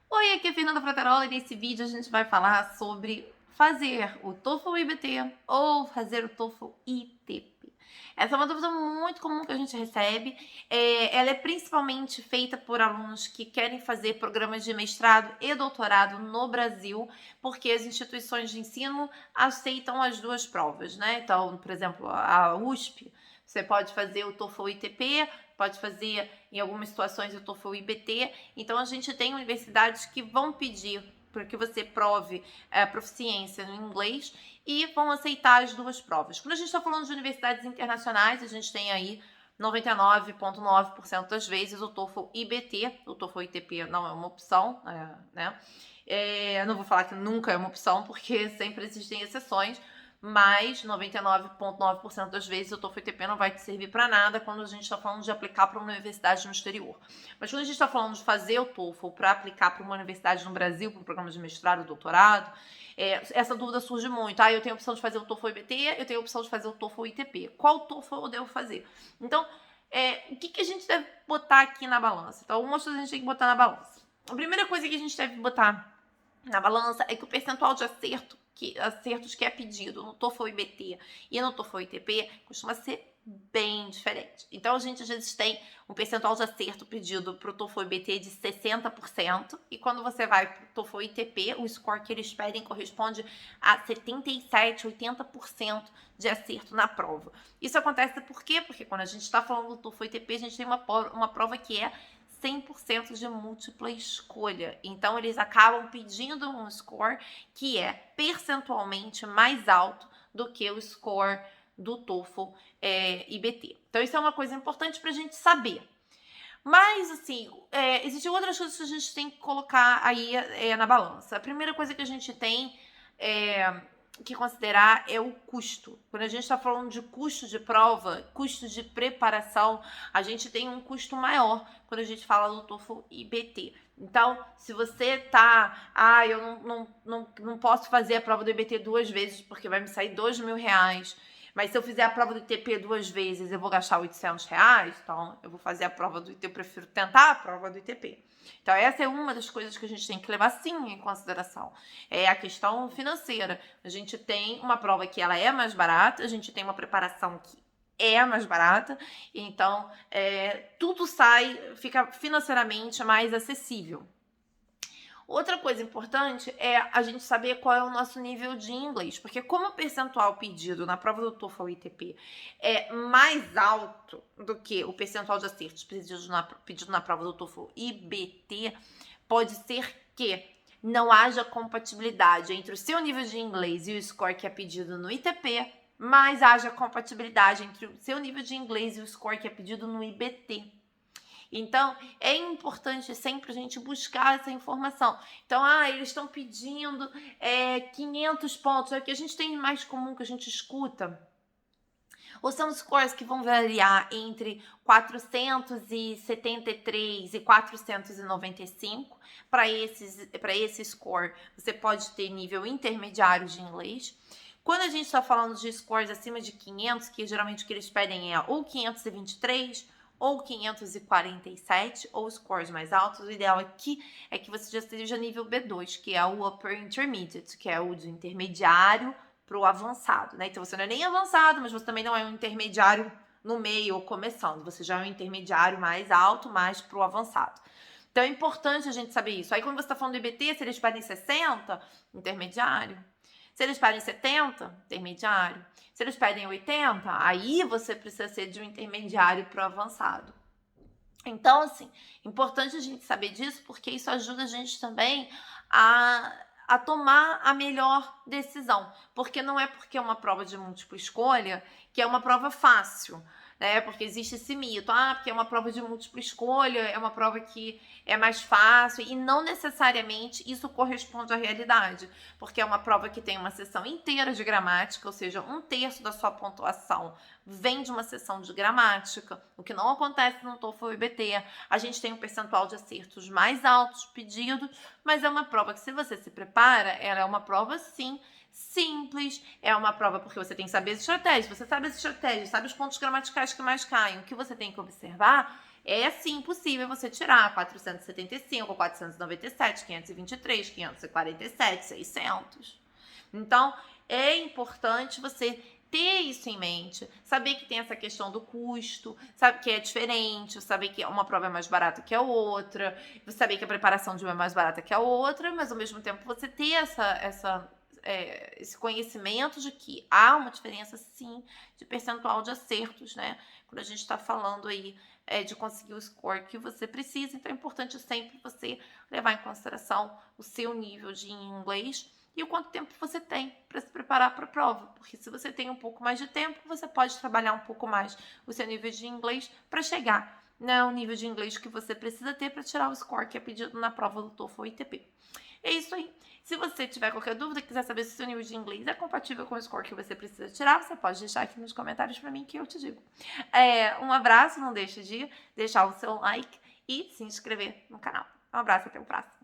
Oi, aqui é a Fernanda Fraterola e nesse vídeo a gente vai falar sobre fazer o TOEFL IBT ou fazer o TOEFL ITP. Essa é uma dúvida muito comum que a gente recebe. Ela é principalmente feita por alunos que querem fazer programas de mestrado e doutorado no Brasil, porque as instituições de ensino aceitam as duas provas, né? Então, por exemplo, a USP, você pode fazer o TOEFL ITP, pode fazer, em algumas situações, o TOEFL IBT. Então, a gente tem universidades que vão pedir para que você prove proficiência no inglês e vão aceitar as duas provas. Quando a gente está falando de universidades internacionais, a gente tem aí 99,9% das vezes o TOEFL IBT, o TOEFL ITP não é uma opção, né? Eu não vou falar que nunca é uma opção, porque sempre existem exceções, mas 99,9% das vezes o TOEFL ITP não vai te servir para nada quando a gente está falando de aplicar para uma universidade no exterior. Mas quando a gente está falando de fazer o TOEFL para aplicar para uma universidade no Brasil, para um programa de mestrado ou doutorado, essa dúvida surge muito. Eu tenho a opção de fazer o TOEFL IBT, eu tenho a opção de fazer o TOEFL ITP. Qual TOEFL eu devo fazer? Então, o que a gente deve botar aqui na balança? Então, algumas coisas a gente tem que botar na balança. A primeira coisa que a gente deve botar na balança é que o percentual de acertos que é pedido no TOEFL IBT e no TOEFL ITP costuma ser bem diferente. Então, a gente às vezes tem um percentual de acerto pedido para o TOEFL IBT de 60%, e quando você vai para o TOEFL ITP, o score que eles pedem corresponde a 77%, 80% de acerto na prova. Isso acontece por quê? Porque quando a gente está falando do TOEFL ITP, a gente tem uma prova que é 100% de múltipla escolha. Então, eles acabam pedindo um score que é percentualmente mais alto do que o score do TOEFL IBT. Então, isso é uma coisa importante para a gente saber. Mas, assim, existem outras coisas que a gente tem que colocar aí na balança. A primeira coisa que a gente tem que considerar é o custo. Quando a gente está falando de custo de prova, custo de preparação, a gente tem um custo maior quando a gente fala do TOEFL IBT. Então, se você tá, eu não posso fazer a prova do IBT 2 vezes porque vai me sair R$ 2.000, mas se eu fizer a prova do ITP 2 vezes, eu vou gastar R$ 800, então eu vou fazer a prova do ITP, eu prefiro tentar a prova do ITP. Então, essa é uma das coisas que a gente tem que levar, sim, em consideração. É a questão financeira. A gente tem uma prova que ela é mais barata, a gente tem uma preparação que é mais barata, então tudo fica financeiramente mais acessível. Outra coisa importante é a gente saber qual é o nosso nível de inglês, porque como o percentual pedido na prova do TOEFL ITP é mais alto do que o percentual de acertos pedido na prova do TOEFL IBT, pode ser que não haja compatibilidade entre o seu nível de inglês e o score que é pedido no ITP, mas haja compatibilidade entre o seu nível de inglês e o score que é pedido no IBT. Então, é importante sempre a gente buscar essa informação. Então, eles estão pedindo 500 pontos. É o que a gente tem mais comum, que a gente escuta. Ou são scores que vão variar entre 473 e 495. Para esse score, você pode ter nível intermediário de inglês. Quando a gente está falando de scores acima de 500, que geralmente o que eles pedem é ou 523 ou 547, ou scores mais altos, o ideal aqui é que você já esteja nível B2, que é o Upper Intermediate, que é o de intermediário para o avançado, né? Então você não é nem avançado, mas você também não é um intermediário no meio ou começando, você já é um intermediário mais alto, mais para o avançado. Então é importante a gente saber isso. Aí quando você está falando do IBT, se eles pedem 60, intermediário. Se eles pedem 70, intermediário. Se eles pedem 80, aí você precisa ser de um intermediário para o avançado. Então, assim, importante a gente saber disso, porque isso ajuda a gente também a tomar a melhor decisão. Porque não é porque é uma prova de múltipla escolha que é uma prova fácil, né? Porque existe esse mito, porque é uma prova de múltipla escolha, é uma prova que é mais fácil, e não necessariamente isso corresponde à realidade, porque é uma prova que tem uma sessão inteira de gramática, ou seja, 1/3 da sua pontuação vem de uma sessão de gramática, o que não acontece no TOEFL IBT. A gente tem um percentual de acertos mais altos pedidos, mas é uma prova que, se você se prepara, ela é uma prova, sim, simples, é uma prova porque você tem que saber as estratégias, você sabe as estratégias, sabe os pontos gramaticais que mais caem. O que você tem que observar É sim possível você tirar 475, 497, 523, 547, 600. Então, é importante você ter isso em mente, saber que tem essa questão do custo, sabe que é diferente, saber que uma prova é mais barata que a outra, saber que a preparação de uma é mais barata que a outra, mas ao mesmo tempo você ter esse conhecimento de que há uma diferença, sim, de percentual de acertos, né? Quando a gente está falando aí de conseguir o score que você precisa, então é importante sempre você levar em consideração o seu nível de inglês e o quanto tempo você tem para se preparar para a prova, porque se você tem um pouco mais de tempo, você pode trabalhar um pouco mais o seu nível de inglês para chegar no nível de inglês que você precisa ter para tirar o score que é pedido na prova do TOEFL ITP. É isso aí. Se você tiver qualquer dúvida, quiser saber se o seu nível de inglês é compatível com o score que você precisa tirar, você pode deixar aqui nos comentários para mim que eu te digo. Um abraço, não deixe de deixar o seu like e se inscrever no canal. Um abraço, até o próximo.